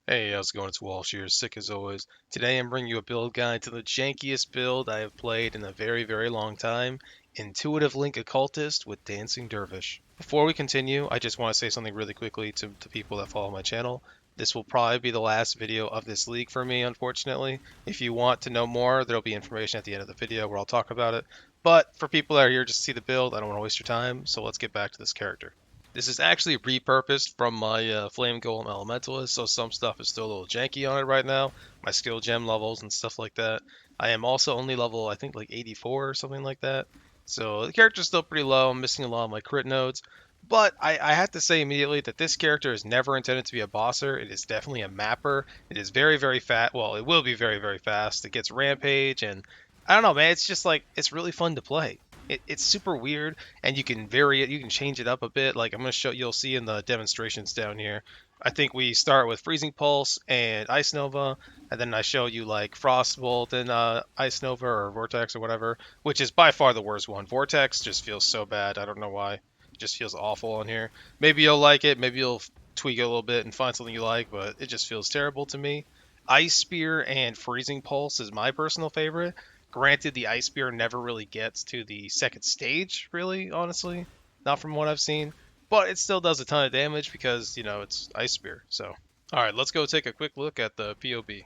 Hey, how's it going? It's Walsh here, sick as always. Today I'm bringing you a build guide to the jankiest build I have played in a very, very long time, Intuitive Link Occultist with Dancing Dervish. Before we continue, I just want to say something really quickly to people that follow my channel. This will probably be the last video of this league for me, unfortunately. If you want to know more, there'll be information at the end of the video where I'll talk about it. But for people that are here just to see the build, I don't want to waste your time, so let's get back to this character. This is actually repurposed from my Flame Golem Elementalist, so some stuff is still a little janky on it right now. My skill gem levels and stuff like that. I am also only level, I think, like 84 or something like that. So the character's still pretty low. I'm missing a lot of my crit nodes. But I have to say immediately that this character is never intended to be a bosser. It is definitely a mapper. It is very, very fast. Well, it will be very, very fast. It gets rampage, and I don't know, man. It's just like, it's really fun to play. It's super weird, and you can vary it, you can change it up a bit. Like I'm going to show, you'll see in the demonstrations down here. I think we start with Freezing Pulse and Ice Nova, and then I show you like Frostbolt and Ice Nova or Vortex or whatever, which is by far the worst one. Vortex just feels so bad. I don't know why. It just feels awful on here. Maybe you'll like it, maybe you'll tweak it a little bit and find something you like, but it just feels terrible to me. Ice Spear and Freezing Pulse is my personal favorite. Granted, the Ice Spear never really gets to the second stage, really, honestly. Not from what I've seen. But it still does a ton of damage because, it's Ice Spear. So, alright, let's go take a quick look at the POB.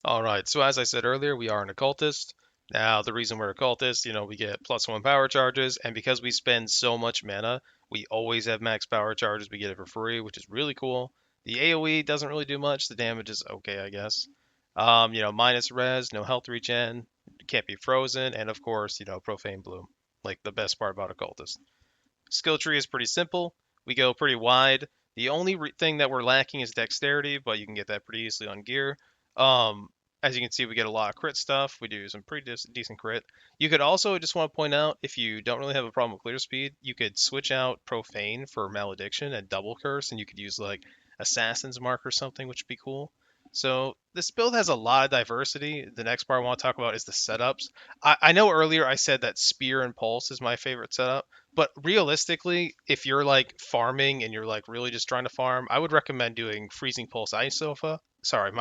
Alright, so as I said earlier, we are an occultist. Now, the reason we're occultist, we get +1 power charges, and because we spend so much mana, we always have max power charges. We get it for free, which is really cool. The AoE doesn't really do much. The damage is okay, I guess. Minus res, no health regen, can't be frozen, and of course, profane bloom. Like the best part about occultist. Skill tree is pretty simple. We go pretty wide. The only thing that we're lacking is dexterity, but you can get that pretty easily on gear. Um, as you can see, we get a lot of crit stuff. We do some pretty decent crit. You could also just want to point out, if you don't really have a problem with clear speed, you could switch out profane for malediction and double curse, and you could use like assassin's mark or something, which would be cool. So this build has a lot of diversity. The next part I want to talk about is the setups. I know earlier I said that spear and pulse is my favorite setup. But realistically, if you're like farming and you're like really just trying to farm, I would recommend doing Freezing Pulse Ice Sofa. Sorry,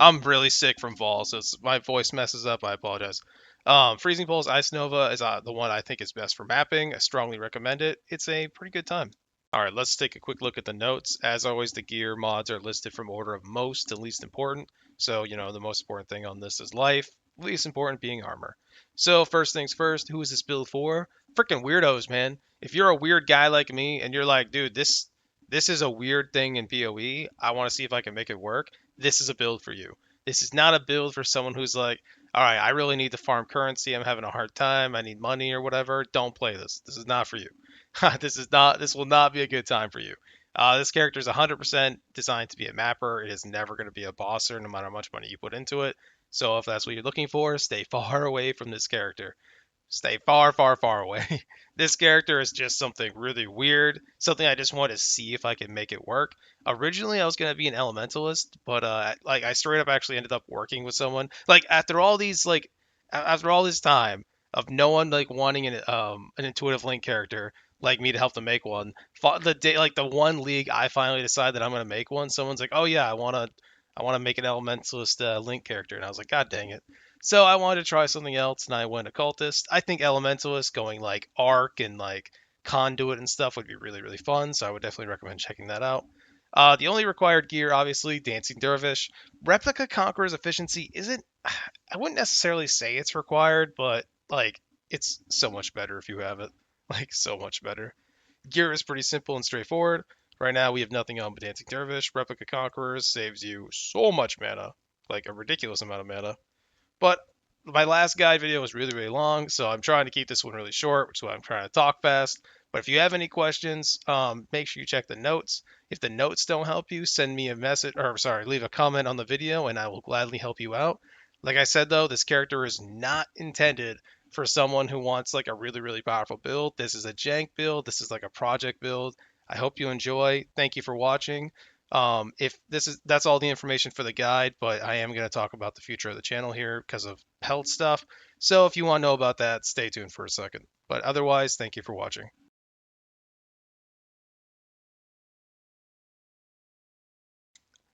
I'm really sick from fall, so my voice messes up. I apologize. Freezing Pulse Ice Nova is the one I think is best for mapping. I strongly recommend it. It's a pretty good time. All right, let's take a quick look at the notes. As always, the gear mods are listed from order of most to least important. So, the most important thing on this is life, least important being armor. So, first things first, who is this build for? Freaking weirdos, man. If you're a weird guy like me and you're like, dude, this is a weird thing in PoE, I want to see if I can make it work. This is a build for you. This is not a build for someone who's like, all right, I really need to farm currency. I'm having a hard time. I need money or whatever. Don't play this. This is not for you. This will not be a good time for you. This character is 100% designed to be a mapper. It is never going to be a bosser, no matter how much money you put into it. So if that's what you're looking for, stay far away from this character. Stay far, far, far away. This character is just something really weird, something I just want to see if I can make it work. Originally, I was gonna be an elementalist, but like I straight up actually ended up working with someone. Like after all this time of no one like wanting an intuitive link character like me to help them make one. The day like the one league I finally decide that I'm gonna make one, someone's like, oh yeah, I wanna make an elementalist link character, and I was like, god dang it. So I wanted to try something else, and I went occultist. I think elementalist going like arc and like conduit and stuff would be really really fun. So I would definitely recommend checking that out. The only required gear, obviously, Dancing Dervish. Replica Conqueror's efficiency isn't. I wouldn't necessarily say it's required, but like it's so much better if you have it. Like so much better. Gear is pretty simple and straightforward. Right now we have nothing on but Dancing Dervish. Replica Conquerors saves you so much mana, like a ridiculous amount of mana. But my last guide video was really, really long, so I'm trying to keep this one really short, which is why I'm trying to talk fast. But if you have any questions, make sure you check the notes. If the notes don't help you, send me a message, or sorry, leave a comment on the video, and I will gladly help you out. Like I said, though, this character is not intended for someone who wants like a really, really powerful build. This is a jank build. This is like a project build. I hope you enjoy. Thank you for watching. If that's all the information for the guide, but I am going to talk about the future of the channel here because of health stuff. So if you want to know about that, stay tuned for a second. But otherwise, thank you for watching.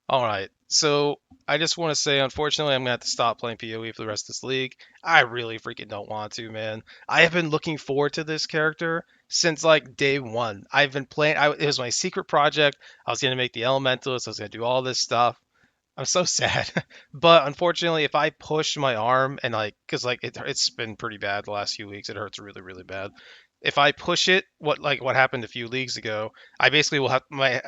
All right. So I just want to say, unfortunately, I'm gonna have to stop playing PoE for the rest of this league. I really freaking don't want to, man. I have been looking forward to this character since like day one. I've been playing. It was my secret project. I was gonna make the Elementalist. I was gonna do all this stuff. I'm so sad. But unfortunately, if I push my arm and like, cause like it's been pretty bad the last few weeks. It hurts really, really bad. If I push it, what happened a few leagues ago, I basically will have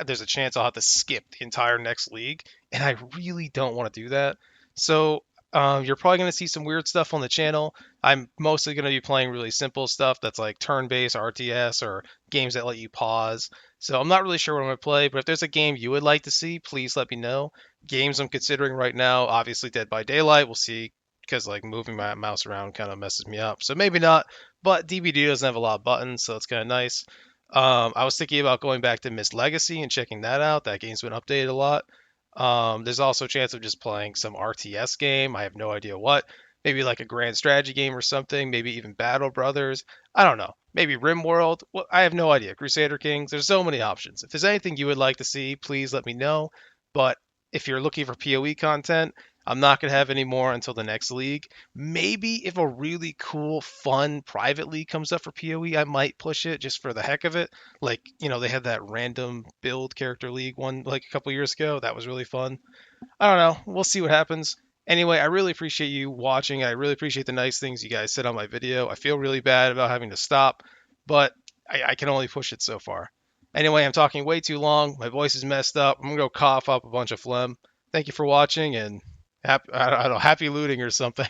there's a chance I'll have to skip the entire next league, and I really don't want to do that. So you're probably gonna see some weird stuff on the channel. I'm mostly gonna be playing really simple stuff that's like turn-based RTS or games that let you pause. So I'm not really sure what I'm gonna play, but if there's a game you would like to see, please let me know. Games I'm considering right now, obviously Dead by Daylight. We'll see because like moving my mouse around kind of messes me up. So maybe not. But DBD doesn't have a lot of buttons, so it's kind of nice. I was thinking about going back to Mist Legacy and checking that out. That game's been updated a lot. There's also a chance of just playing some RTS game. I have no idea what. Maybe like a grand strategy game or something. Maybe even Battle Brothers. I don't know. Maybe RimWorld. Well, I have no idea. Crusader Kings. There's so many options. If there's anything you would like to see, please let me know. But if you're looking for PoE content, I'm not going to have any more until the next league. Maybe if a really cool, fun private league comes up for PoE, I might push it just for the heck of it. Like, they had that random build character league one like a couple years ago. That was really fun. I don't know. We'll see what happens. Anyway, I really appreciate you watching. I really appreciate the nice things you guys said on my video. I feel really bad about having to stop, but I can only push it so far. Anyway, I'm talking way too long. My voice is messed up. I'm gonna go cough up a bunch of phlegm. Thank you for watching, and I don't know, happy looting or something.